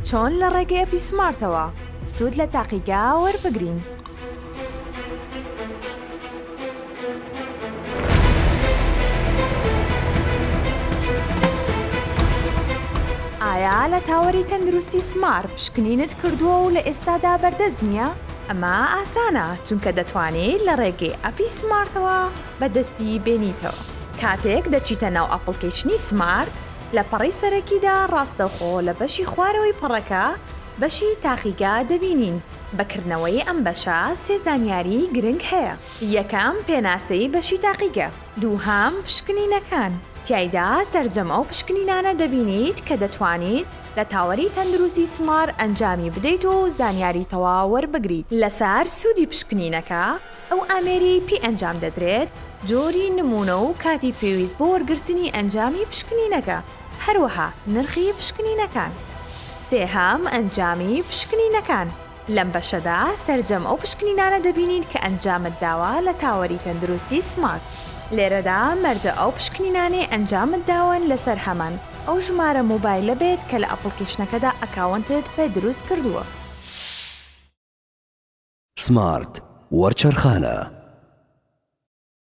چۆن لە ڕێگەی ئەپی سمارتەوە سوود لە تاقیگا وەربگرین. ئایا لە تاوەری تەندروستی سمارت پشکنینت کردووە و لە ئێستادا بەردەست نییە؟ ئەمە ئاسانە چونکە دەتوانیت لە ڕێگەی ئەپی سمارتەوە بەدەستی بێنیتەوە. کاتێک دەچیتە ناو ئەپڵکیشنی سمارت لە پەڕی سەرەکیدا ڕاستەوخۆ لە بەشی خوارەوەی پەڕەکە بەشی تاقیگا دەبینین. بەکردنەوەی ئەم بەشە سێ زانیاری گرنگ هەیە. یەکەم پێناسەی بەشی تاقیگە. دووهەم پشکنینەکان. تیایدا سەرجەمە و پشکنینانە دەبینیت کە دەتوانیت لە تاوەری تەندروستی سمارت ئەنجامی بدەیت و زانیاری تەواو وەربگریت. لەسەر سوودی پشکنینەکە ئەو ئامێری پێ ئەنجام دەدرێت، جۆری نمونە و کاتی پێویست بۆ وەرگرتنی ئەنجامی پشکنینەکە، هەروەها نرخی پشکنینەکان. سێهەم ئەنجامی پشکنینەکان. لەم بەشەدا سەرجەم ئەو پشکنینانە دەبینین کە ئەنجامت داوە لە تاوەری تەندروستی سمارت. لێرەدا مەرجە ئەو پشکنینانەی ئەنجامت داون لەسەر هەمان ئەو ژمارە مۆبایلە بێت کە لە ئەپڵکیشنەکەدا ئەکاونتت پێ دروست کردووە. سمارت وەرچەرخانە.